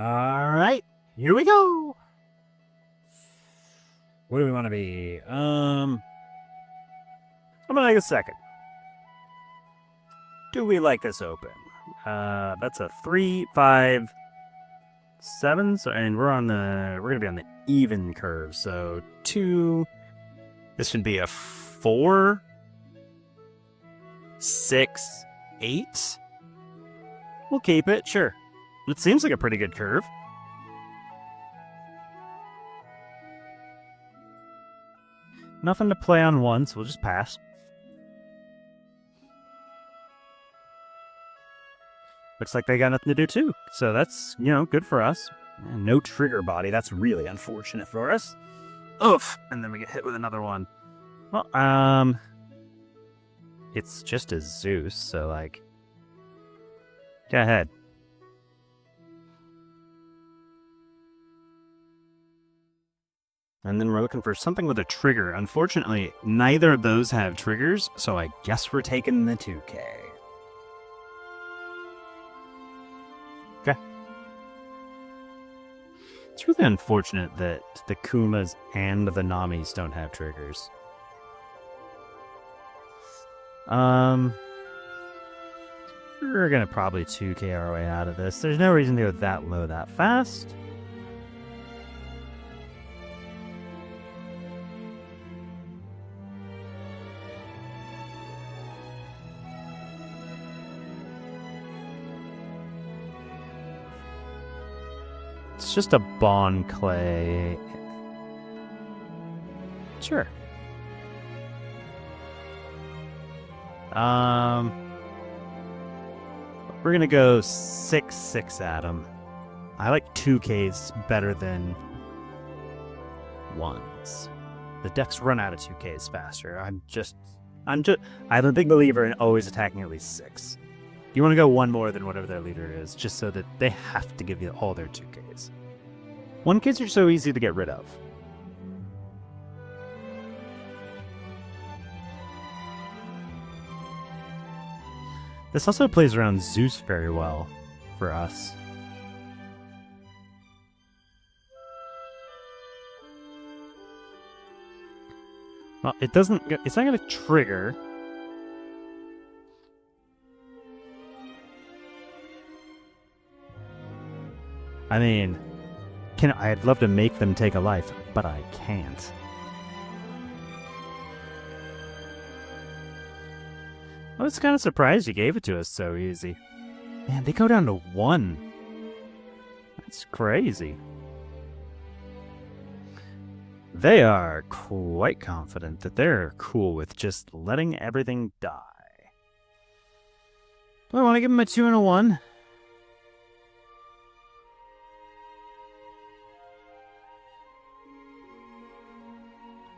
Alright, here we go. What do we want to be? I'm gonna take a second. Do we like this open? That's a 3, 5, 7, so, and we're gonna be on the even curve, so 2, this should be a 4, 6, 8. We'll keep it, sure. It seems like a pretty good curve. Nothing to play on once, we'll just pass. Looks like they got nothing to do too, so that's, good for us. And no trigger body, that's really unfortunate for us. Oof, and then we get hit with another one. Well, it's just a Zeus, so go ahead. And then we're looking for something with a trigger. Unfortunately, neither of those have triggers, so I guess we're taking the 2K. Okay. It's really unfortunate that the Kumas and the Namis don't have triggers. We're gonna probably 2K our way out of this. There's no reason to go that low that fast. It's just a Bond Clay. Sure. We're gonna go 6-6 at him. I like 2Ks better than 1s. The decks run out of 2Ks faster. I'm a big believer in always attacking at least 6. You want to go one more than whatever their leader is, just so that they have to give you all their 2Ks. 1Ks are so easy to get rid of. This also plays around Zeus very well for us. Well, it's not going to trigger. I mean, I'd love to make them take a life, but I can't. I was kind of surprised you gave it to us so easy. Man, they go down to 1. That's crazy. They are quite confident that they're cool with just letting everything die. Do I want to give them a 2 and a 1?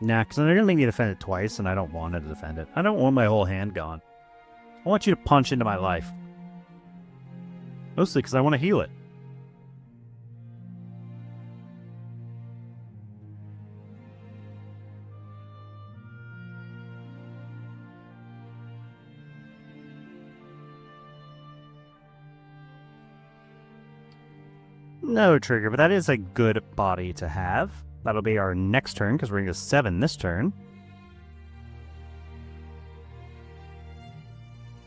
Nah, because they're going to make me defend it twice, and I don't want to defend it. I don't want my whole hand gone. I want you to punch into my life. Mostly because I want to heal it. No trigger, but that is a good body to have. That'll be our next turn, because we're going to go 7 this turn.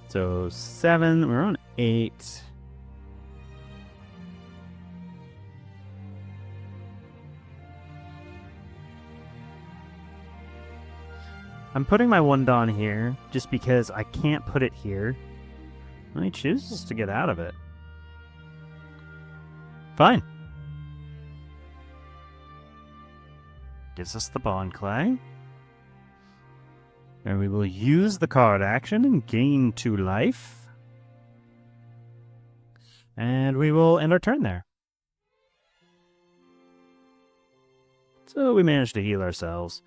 So 7, we're on 8. I'm putting my 1 Dawn here, just because I can't put it here. Well, he chooses to get out of it. Fine. Gives us the Bond Clay. And we will use the card action and gain 2 life. And we will end our turn there. So we managed to heal ourselves.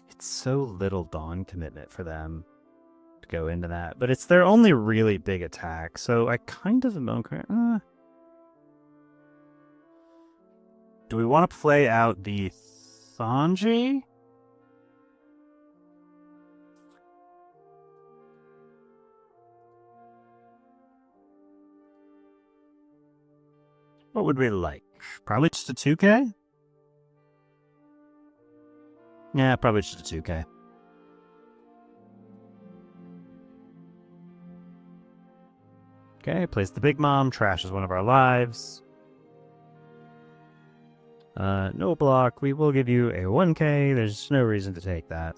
It's so little Dawn commitment for them to go into that. But it's their only really big attack, so I kind of am okay. Do we want to play out the Sanji? What would we like? Probably just a 2K? Yeah, probably just a 2K. Okay, plays the Big Mom, trashes one of our lives. No block. We will give you a 1K. There's no reason to take that.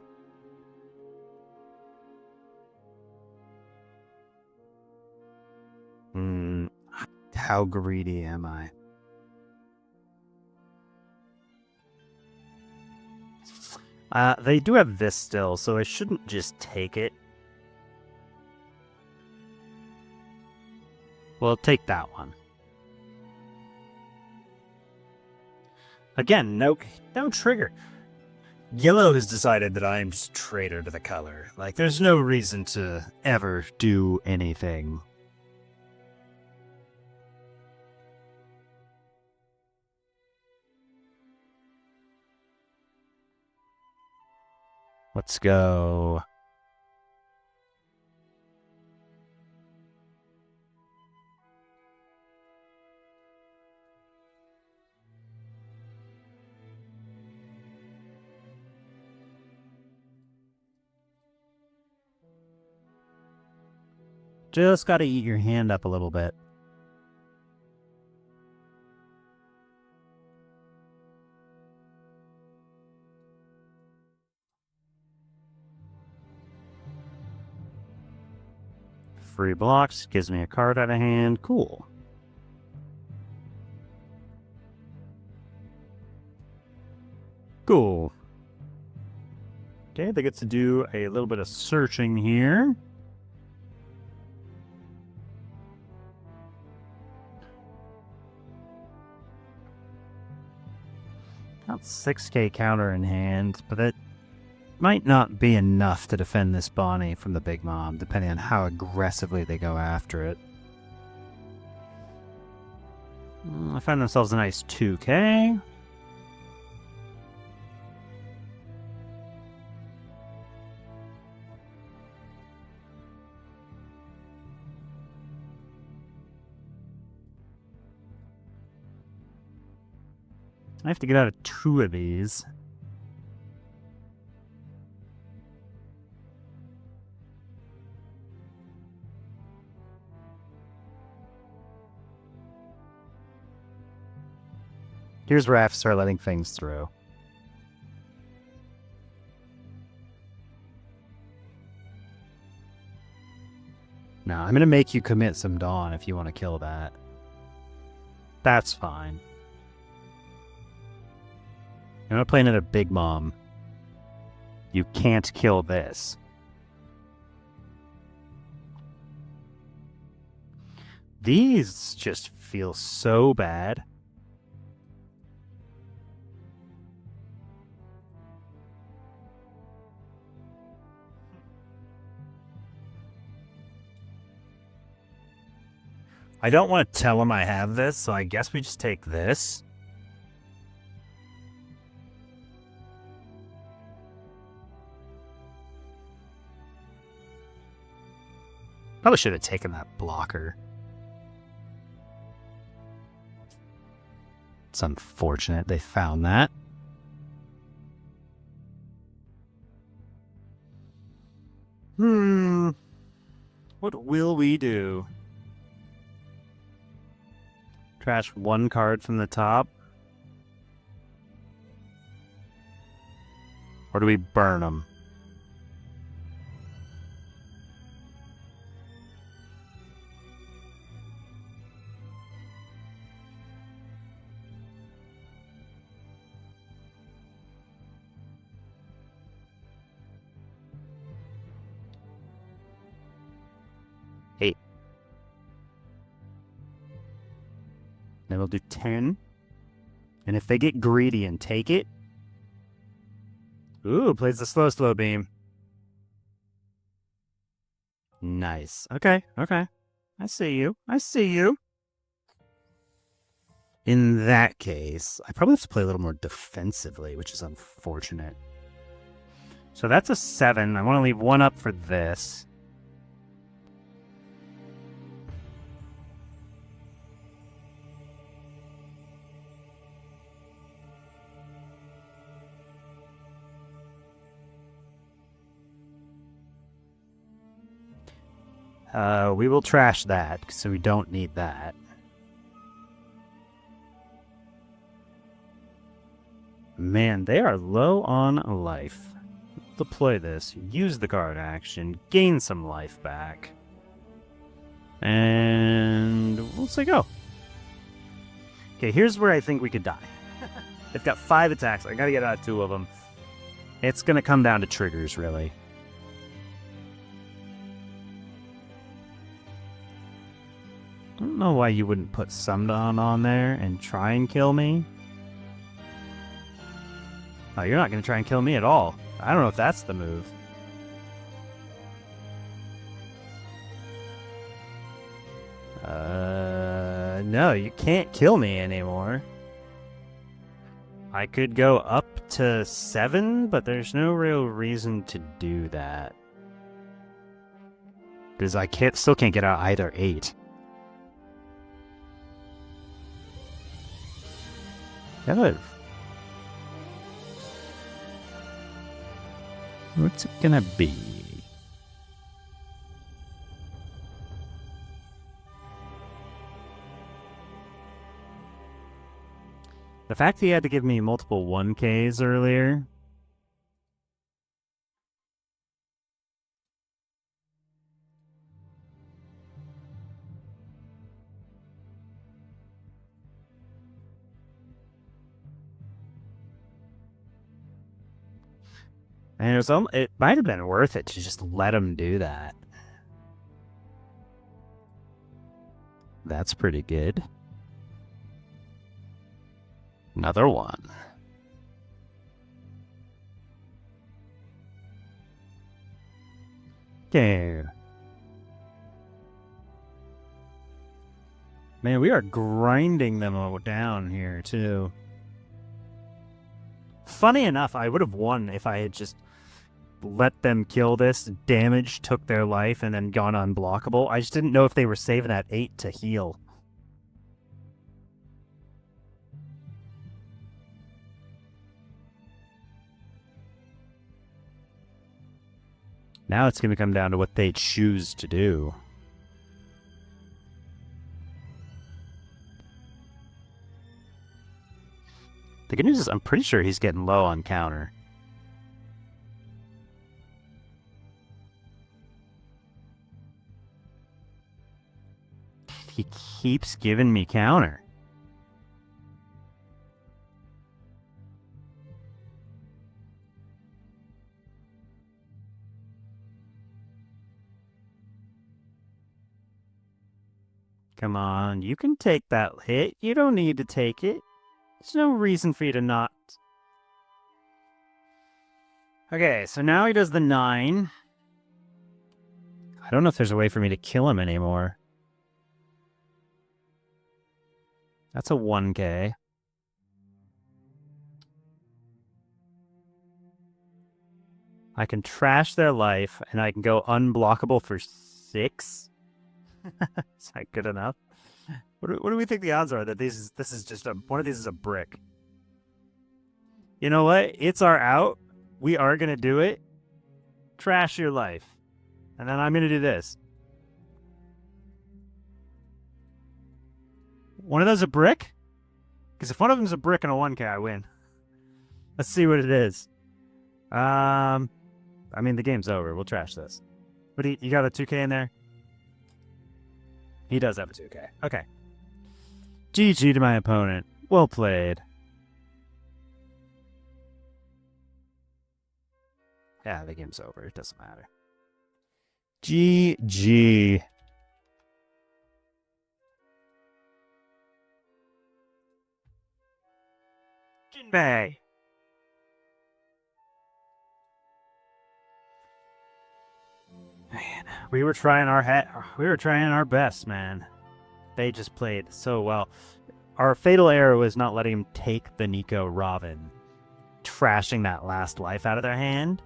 How greedy am I? They do have this still, so I shouldn't just take it. Well, take that one. Again, no trigger. Yellow has decided that I am just traitor to the color. Like, there's no reason to ever do anything. Let's go. Just gotta eat your hand up a little bit. Free blocks, gives me a card out of hand. Cool. Cool. Okay, they get to do a little bit of searching here. Got 6K counter in hand, but that might not be enough to defend this Bonnie from the Big Mom, depending on how aggressively they go after it. I find themselves a nice 2K. I have to get out of 2 of these. Here's where I have to start letting things through. No, I'm going to make you commit some Dawn if you want to kill that. That's fine. I'm going to play another Big Mom. You can't kill this. These just feel so bad. I don't want to tell him I have this, so I guess we just take this. Probably should have taken that blocker. It's unfortunate they found that. What will we do? Trash 1 card from the top? Or do we burn them? Then we'll do 10. And if they get greedy and take it... Ooh, plays the slow beam. Nice. Okay. I see you. In that case, I probably have to play a little more defensively, which is unfortunate. So that's a 7. I want to leave 1 up for this. We will trash that, so we don't need that. Man, they are low on life. Deploy this, use the guard action, gain some life back. And we'll say go. Okay, here's where I think we could die. They've got 5 attacks. I gotta get out of 2 of them. It's gonna come down to triggers, really. I don't know why you wouldn't put Sumdon on there and try and kill me. Oh, you're not gonna try and kill me at all. I don't know if that's the move. No, you can't kill me anymore. I could go up to 7, but there's no real reason to do that. Because I still can't get out either 8. Good. What's it gonna be? The fact he had to give me multiple 1Ks earlier. And it might have been worth it to just let him do that. That's pretty good. Another one. Okay. Man, we are grinding them all down here, too. Funny enough, I would have won if I had just let them kill this, damage, took their life, and then gone unblockable. I just didn't know if they were saving that 8 to heal. Now it's going to come down to what they choose to do. The good news is I'm pretty sure he's getting low on counter. He keeps giving me counter. Come on, you can take that hit. You don't need to take it. There's no reason for you to not. Okay, so now he does the 9. I don't know if there's a way for me to kill him anymore. That's a 1K. I can trash their life, and I can go unblockable for 6. Is that good enough? What do we think the odds are that this is just one of these is a brick? You know what? It's our out. We are gonna do it. Trash your life, and then I'm gonna do this. One of those a brick? Because if one of them's a brick and a 1K, I win. Let's see what it is. I mean, the game's over. We'll trash this. But you got a 2K in there? He does have a 2K. Okay. GG to my opponent. Well played. Yeah, the game's over. It doesn't matter. GG. Jinbei. Man, we were trying our best, man. They just played so well. Our fatal error was not letting him take the Nico Robin, trashing that last life out of their hand,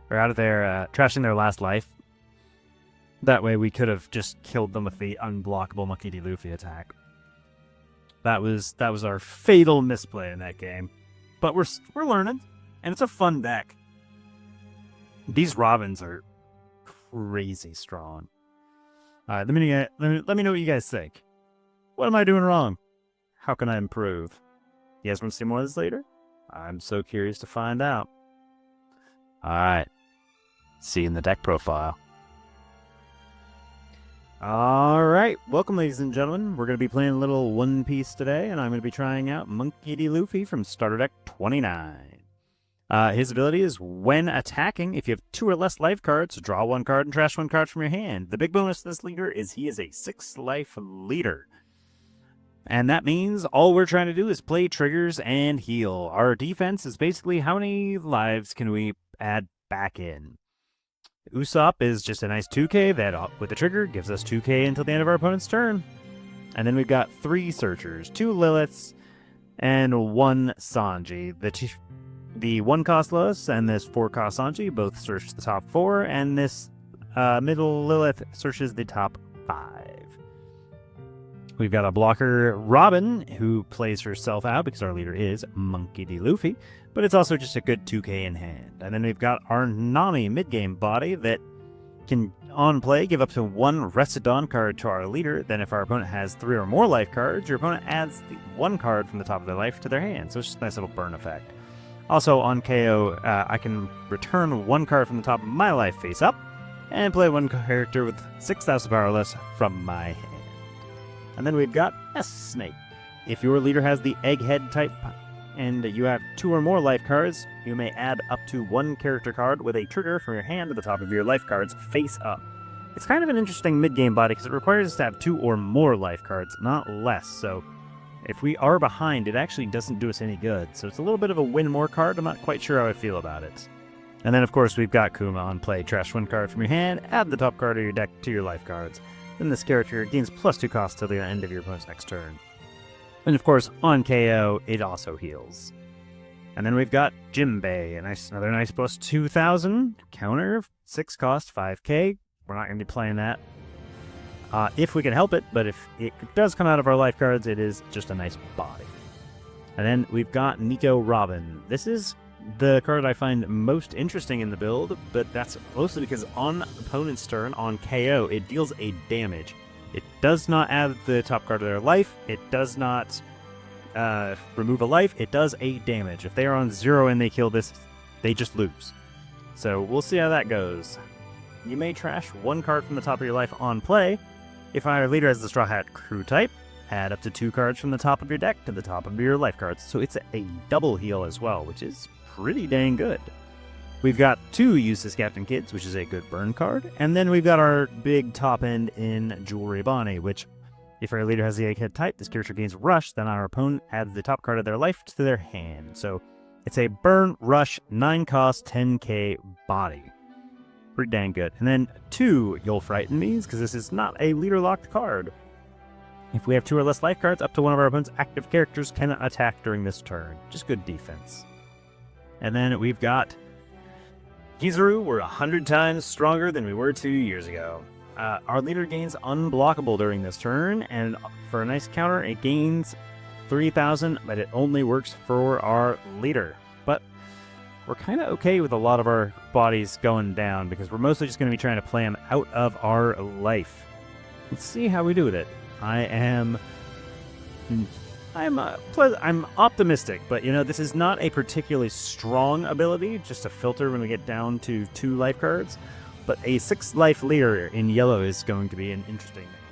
or out of their trashing their last life. That way, we could have just killed them with the unblockable Monkey D. Luffy attack. That was our fatal misplay in that game. But we're learning, and it's a fun deck. These Robins are crazy strong. All right, let me know what you guys think. What am I doing wrong? How can I improve? You guys want to see more of this later? I'm so curious to find out. All right. See you in the deck profile. All right. Welcome, ladies and gentlemen. We're going to be playing a little One Piece today, and I'm going to be trying out Monkey D. Luffy from starter deck 29. His ability is when attacking, if you have 2 or less life cards, draw 1 card and trash 1 card from your hand. The big bonus to this leader is he is a 6-life leader. And that means all we're trying to do is play triggers and heal. Our defense is basically how many lives can we add back in. Usopp is just a nice 2k that, with the trigger, gives us 2k until the end of our opponent's turn. And then we've got 3 Searchers, 2 Liliths, and 1 Sanji. The 1-cost Lilith and this 4-cost Sanji both search the top 4, and this middle Lilith searches the top 5. We've got a blocker, Robin, who plays herself out because our leader is Monkey D. Luffy, but it's also just a good 2k in hand. And then we've got our Nami mid-game body that can, on play, give up to 1 Rested Dawn card to our leader. Then if our opponent has 3 or more life cards, your opponent adds 1 card from the top of their life to their hand. So it's just a nice little burn effect. Also, on KO, I can return 1 card from the top of my life face up, and play 1 character with 6,000 power less from my hand. And then we've got a Snake. If your leader has the Egghead type and you have 2 or more life cards, you may add up to 1 character card with a trigger from your hand to the top of your life cards face up. It's kind of an interesting mid-game body because it requires us to have 2 or more life cards, not less, so if we are behind, it actually doesn't do us any good. So it's a little bit of a win more card. I'm not quite sure how I feel about it. And then, of course, we've got Kuma on play. Trash 1 card from your hand, add the top card of your deck to your life cards. Then this character gains +2 cost till the end of your opponent's next turn. And of course, on KO, it also heals. And then we've got Jimbei, another nice +2,000 counter, 6 cost, 5k. We're not going to be playing that if we can help it, but if it does come out of our life cards, it is just a nice body. And then we've got Nico Robin. This is the card I find most interesting in the build, but that's mostly because on opponent's turn, on KO, it deals a damage. It does not add the top card of their life, it does not remove a life, it does a damage. If they are on 0 and they kill this, they just lose. So we'll see how that goes. You may trash 1 card from the top of your life on play. If our leader has the Straw Hat Crew type, add up to 2 cards from the top of your deck to the top of your life cards. So it's a double heal as well, which is pretty dang good. We've got 2 Useless Captain Kids, which is a good burn card. And then we've got our big top end in Jewelry Bonnie, which, if our leader has the Egghead type, this character gains Rush, then our opponent adds the top card of their life to their hand. So it's a burn, rush, 9 cost, 10k body. Pretty dang good. And then 2 You'll Frighten Me's, because this is not a leader-locked card. If we have 2 or less life cards, up to 1 of our opponent's active characters can attack during this turn. Just good defense. And then we've got Kizaru. We're 100 times stronger than we were 2 years ago. Our leader gains unblockable during this turn, and for a nice counter, it gains 3,000, but it only works for our leader. But we're kind of okay with a lot of our bodies going down because we're mostly just going to be trying to play them out of our life. Let's see how we do with it. I'm optimistic, but this is not a particularly strong ability, just a filter when we get down to 2 life cards. But a 6-life leader in yellow is going to be an interesting